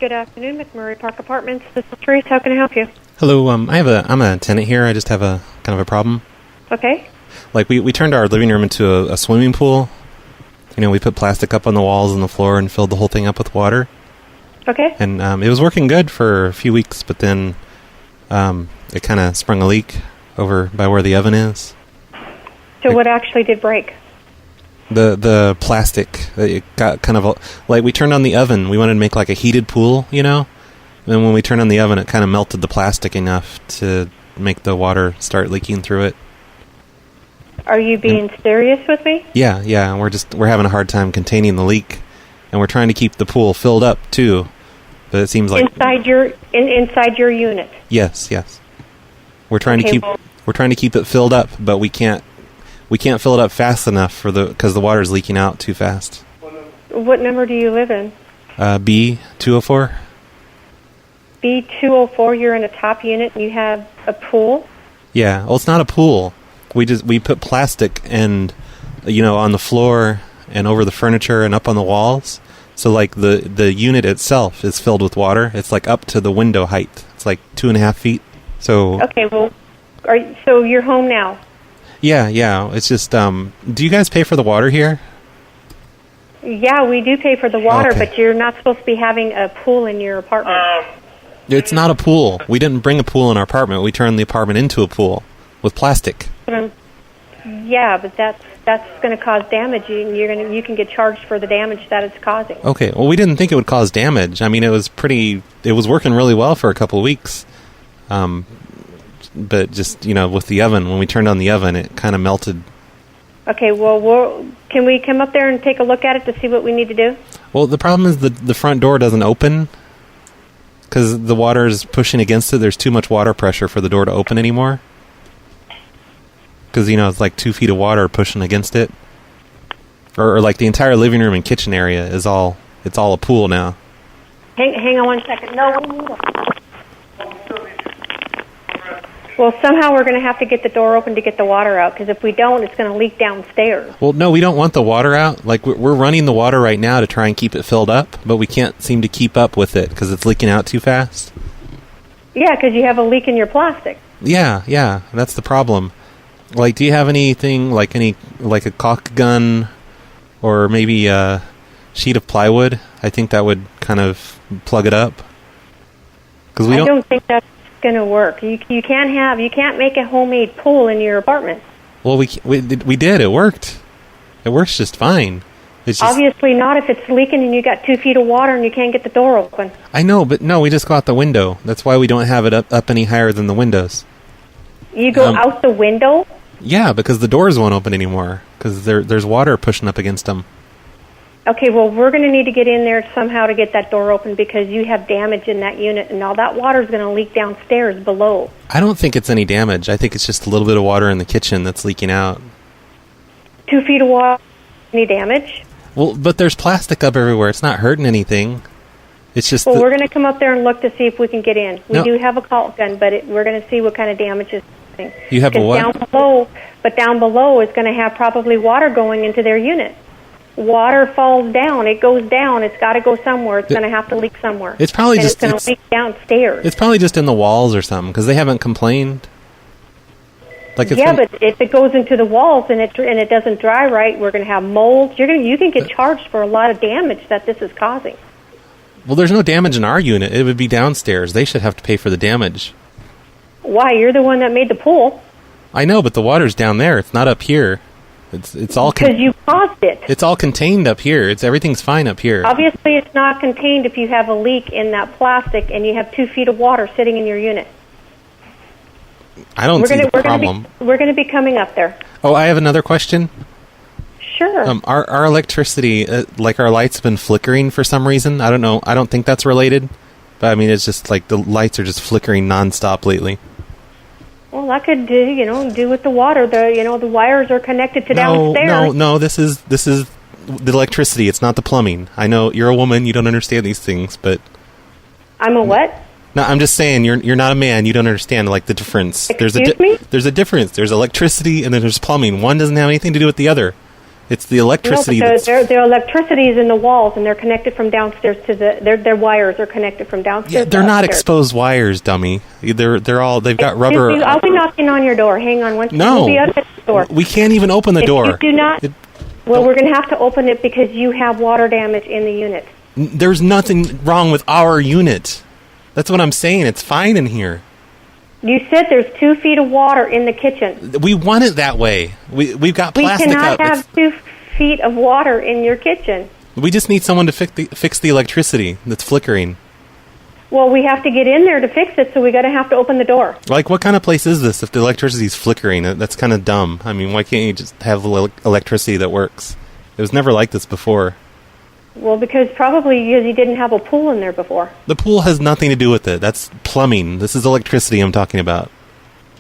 Good afternoon, McMurray Park Apartments. This is Therese. How can I help you? Hello. I'm a tenant here. I just have a kind of a problem. Okay. Like we turned our living room into a swimming pool. You know, we put plastic up on the walls and the floor and filled the whole thing up with water. Okay. And it was working good for a few weeks, but then it kind of sprung a leak over by where the oven is. So what actually did break? The plastic. It got kind of like we turned on the oven. We wanted to make like a heated pool, you know? And when we turned on the oven, it kind of melted the plastic enough to make the water start leaking through it. Are you being serious with me? Yeah. We're having a hard time containing the leak, and we're trying to keep the pool filled up too. But it seems like inside your unit. Yes. We're trying to keep it filled up, but we can't fill it up fast enough because the water's leaking out too fast. What number do you live in? B204. B204. You're in a top unit and you have a pool? Yeah. Well, it's not a pool. We put plastic and on the floor and over the furniture and up on the walls. So like the unit itself is filled with water. It's like up to the window height. It's like 2.5 feet. So okay. Well, so you're home now? Yeah. It's just, do you guys pay for the water here? Yeah, we do pay for the water, Okay. but you're not supposed to be having a pool in your apartment. It's not a pool. We didn't bring a pool in our apartment. We turned the apartment into a pool with plastic. Yeah, but that's going to cause damage, and you can get charged for the damage that it's causing. Okay. Well, we didn't think it would cause damage. I mean, it was working really well for a couple of weeks. But just, with the oven, when we turned on the oven, it kind of melted. Okay, well, can we come up there and take a look at it to see what we need to do? Well, the problem is the front door doesn't open because the water is pushing against it. There's too much water pressure for the door to open anymore. Because, it's like 2 feet of water pushing against it. Or like the entire living room and kitchen area it's all a pool now. Hang on 1 second. No, we need it. Well, somehow we're going to have to get the door open to get the water out, because if we don't, it's going to leak downstairs. Well, no, we don't want the water out. Like, we're running the water right now to try and keep it filled up, but we can't seem to keep up with it because it's leaking out too fast. Yeah, because you have a leak in your plastic. Yeah, that's the problem. Like, do you have anything, like a caulk gun or maybe a sheet of plywood? I think that would kind of plug it up. Because I don't think that's going to work. You can't make a homemade pool in your apartment. Well, we did. It worked. It works just fine. It's just, obviously not if it's leaking and you got 2 feet of water and you can't get the door open. I know, but no, we just go out the window. That's why we don't have it up any higher than the windows. You go out the window? Yeah, because the doors won't open anymore because there's water pushing up against them. Okay, well, we're going to need to get in there somehow to get that door open because you have damage in that unit, and all that water is going to leak downstairs below. I don't think it's any damage. I think it's just a little bit of water in the kitchen that's leaking out. 2 feet of water, any damage? Well, but there's plastic up everywhere. It's not hurting anything. It's just... Well, we're going to come up there and look to see if we can get in. We do have a caulk gun, but we're going to see what kind of damage is happening. You have a what? Down below is going to have probably water going into their unit. Water falls down. It goes down. It's got to go somewhere. It's going to have to leak somewhere. It's probably it's going to leak downstairs. It's probably just in the walls or something because they haven't complained. But if it goes into the walls and it doesn't dry right, we're going to have mold. You can get charged for a lot of damage that this is causing. Well, there's no damage in our unit. It would be downstairs. They should have to pay for the damage. Why? You're the one that made the pool. I know, but the water's down there. It's not up here. It's all because you caused it. It's all contained up here. Everything's fine up here. Obviously, it's not contained if you have a leak in that plastic and you have 2 feet of water sitting in your unit. I don't see the problem. We're going to be coming up there. Oh, I have another question. Sure. Our electricity, like our lights, have been flickering for some reason. I don't know. I don't think that's related, but I mean, it's just like the lights are just flickering nonstop lately. Well, that could do with the water. The wires are connected to downstairs. No. This is the electricity. It's not the plumbing. I know you're a woman. You don't understand these things, but I'm a what? No, I'm just saying you're not a man. You don't understand like the difference. Excuse me? There's a difference. There's electricity and then there's plumbing. One doesn't have anything to do with the other. It's the electricity. No, because their electricity is in the walls, and they're connected from downstairs to their wires are connected from downstairs. Yeah, they're not exposed wires, dummy. They've got rubber. I'll be knocking on your door. Hang on one second. No, we'll be at the door. We can't even open the door. You do not. Well, we're going to have to open it because you have water damage in the unit. There's nothing wrong with our unit. That's what I'm saying. It's fine in here. You said there's 2 feet of water in the kitchen. We want it that way. We've got plastic up. We cannot have 2 feet of water in your kitchen. We just need someone to fix the electricity that's flickering. Well, we have to get in there to fix it, so we have to open the door. Like, what kind of place is this if the electricity's flickering? That's kind of dumb. I mean, why can't you just have electricity that works? It was never like this before. Well, because you didn't have a pool in there before. The pool has nothing to do with it. That's plumbing. This is electricity I'm talking about.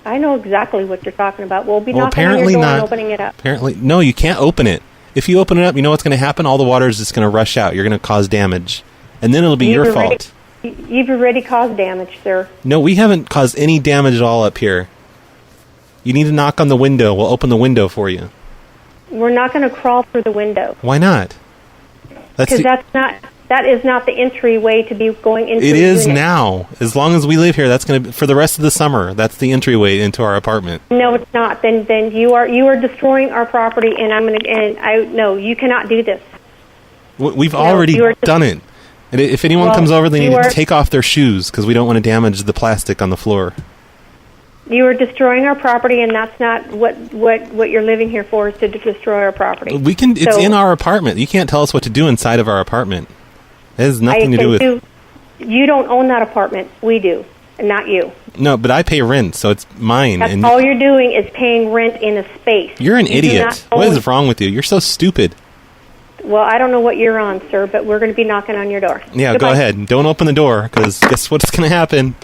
I know exactly what you're talking about. We'll be knocking on your door and opening it up. Apparently, no, you can't open it. If you open it up, you know what's going to happen? All the water is just going to rush out. You're going to cause damage. And then it'll be your fault. You've already caused damage, sir. No, we haven't caused any damage at all up here. You need to knock on the window. We'll open the window for you. We're not going to crawl through the window. Why not? Because that is not the entryway to be going into. It is now. As long as we live here, that's going to be for the rest of the summer. That's the entryway into our apartment. No, it's not. Then you are destroying our property, and no, you cannot do this. We've already done it. And if anyone comes over, they need to take off their shoes because we don't want to damage the plastic on the floor. You are destroying our property, and that's not what you're living here for, is to destroy our property. It's in our apartment. You can't tell us what to do inside of our apartment. It has nothing to do with... You don't own that apartment. We do, and not you. No, but I pay rent, so it's mine. That's all you're doing is paying rent in a space. You're an idiot. What is wrong with you? You're so stupid. Well, I don't know what you're on, sir, but we're going to be knocking on your door. Yeah, Goodbye. Go ahead. Don't open the door, because guess what's going to happen?